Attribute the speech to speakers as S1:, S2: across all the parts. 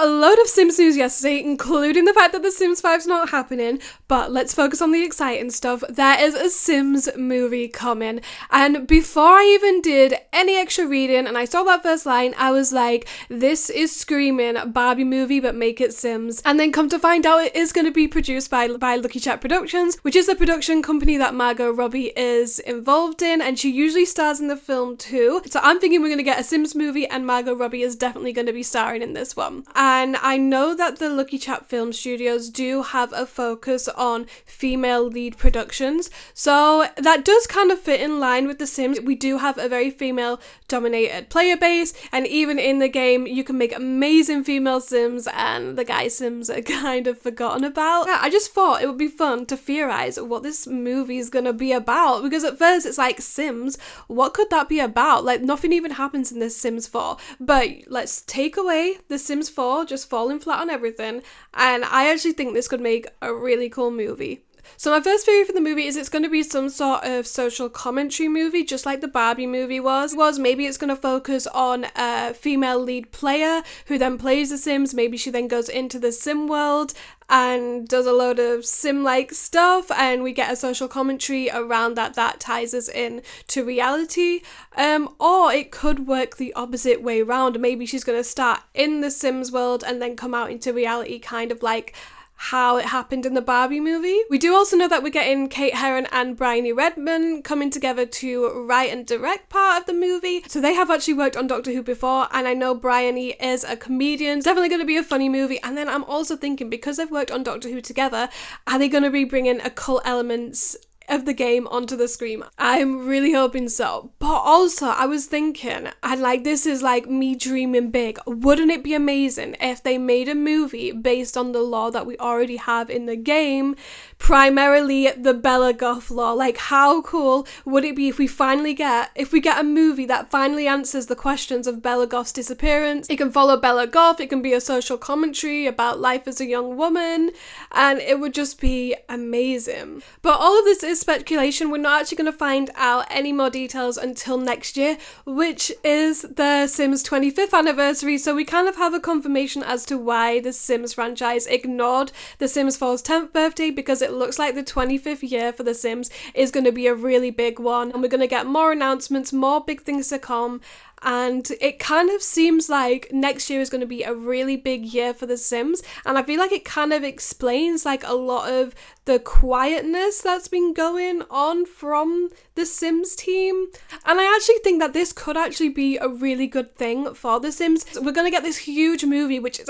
S1: a load of Sims news yesterday, including the fact that The Sims 5's not happening, but let's focus on the exciting stuff. There is a Sims movie coming, and before I even did any extra reading and I saw that first line, I was like, this is screaming Barbie movie, but make it Sims. And then come to find out, it is going to be produced by Lucky Chat Productions, which is the production company that Margot Robbie is involved in, and she usually stars in the film too. So I'm thinking we're going to get a Sims movie, and Margot Robbie is definitely going to be starring in this one. And I know that the Lucky Chat Film Studios do have a focus on female lead productions, so that does kind of fit in line with The Sims. We do have a very female dominated player base, and even in the game you can make amazing female Sims, and the guy Sims are kind of forgotten about. Yeah, I just thought it would be fun to theorize what this movie is gonna be about, because at first it's like, Sims, what could that be about? Like, nothing even happens in this Sims 4, but let's take away the Sims 4 just falling flat on everything, and I actually think this could make a really cool movie. So my first theory for the movie is it's going to be some sort of social commentary movie, just like the Barbie movie was. Maybe it's going to focus on a female lead player who then plays the Sims. Maybe she then goes into the Sim world and does a load of Sim-like stuff, and we get a social commentary around that ties us in to reality. Or it could work the opposite way around. Maybe she's going to start in the Sims world and then come out into reality, kind of like how it happened in the Barbie movie. We do also know that we're getting Kate Herron and Bryony Redman coming together to write and direct part of the movie. So they have actually worked on Doctor Who before, and I know Bryony is a comedian. It's definitely going to be a funny movie. And then I'm also thinking, because they've worked on Doctor Who together, are they going to be bringing occult elements of the game onto the screen? I'm really hoping so. But also, I was thinking, and like, this is like me dreaming big, wouldn't it be amazing if they made a movie based on the lore that we already have in the game, primarily the Bella Goth lore? Like, how cool would it be if we get a movie that finally answers the questions of Bella Goth's disappearance? It can follow Bella Goth, it can be a social commentary about life as a young woman, and it would just be amazing. But all of this is speculation. We're not actually going to find out any more details until next year, which is the Sims 25th anniversary, so we kind of have a confirmation as to why the Sims franchise ignored the Sims 4's 10th birthday, because it looks like the 25th year for the Sims is going to be a really big one, and we're going to get more announcements, more big things to come. And it kind of seems like next year is going to be a really big year for The Sims, and I feel like it kind of explains like a lot of the quietness that's been going on from the Sims team. And I actually think that this could actually be a really good thing for The Sims. We're going to get this huge movie which is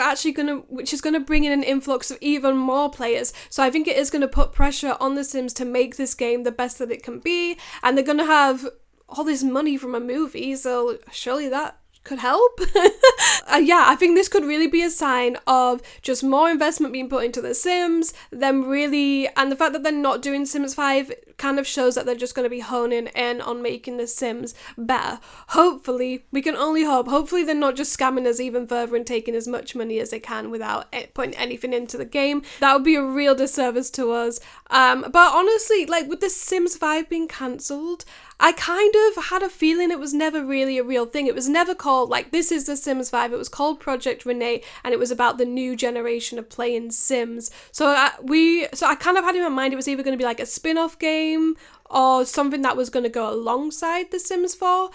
S1: going to bring in an influx of even more players, so I think it is going to put pressure on The Sims to make this game the best that it can be, and they're going to have all this money from a movie, so surely that could help. Yeah, I think this could really be a sign of just more investment being put into The Sims, and the fact that they're not doing Sims 5 kind of shows that they're just going to be honing in on making The Sims better. Hopefully, we can only hope. Hopefully they're not just scamming us even further and taking as much money as they can without putting anything into the game. That would be a real disservice to us. But honestly, like, with The Sims 5 being cancelled, I kind of had a feeling it was never really a real thing. It was never called, like, this is The Sims 5. It was called Project Renee, and it was about the new generation of playing Sims. So I kind of had in my mind it was either going to be like a spin-off game or something that was going to go alongside The Sims 4.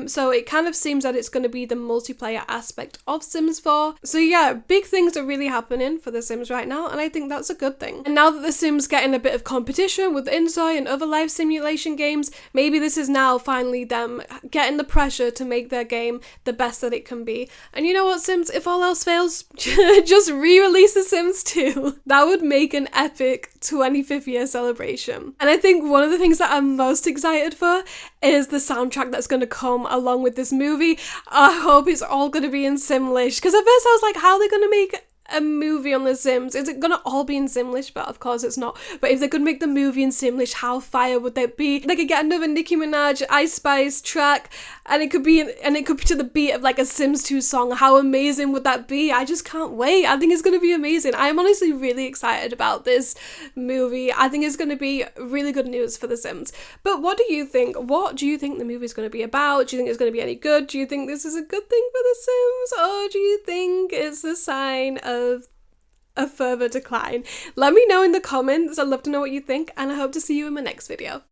S1: So it kind of seems that it's going to be the multiplayer aspect of Sims 4. So yeah, big things are really happening for The Sims right now, and I think that's a good thing. And now that The Sims getting a bit of competition with Insoy and other life simulation games, maybe this is now finally them getting the pressure to make their game the best that it can be. And you know what, Sims, if all else fails, just re-release The Sims 2. That would make an epic 25th year celebration. And I think one of the things that I'm most excited for is the soundtrack that's going to come along with this movie. I hope it's all going to be in Simlish, because at first I was like, how are they going to make a movie on The Sims, is it gonna all be in Simlish? But of course it's not. But if they could make the movie in Simlish, how fire would that be? They could get another Nicki Minaj, Ice Spice track, and it could be to the beat of like a Sims 2 song. How amazing would that be? I just can't wait. I think it's gonna be amazing. I am honestly really excited about this movie. I think it's gonna be really good news for The Sims. But what do you think? What do you think the movie's gonna be about? Do you think it's gonna be any good? Do you think this is a good thing for The Sims? Or do you think it's a sign of a further decline? Let me know in the comments. I'd love to know what you think, and I hope to see you in my next video.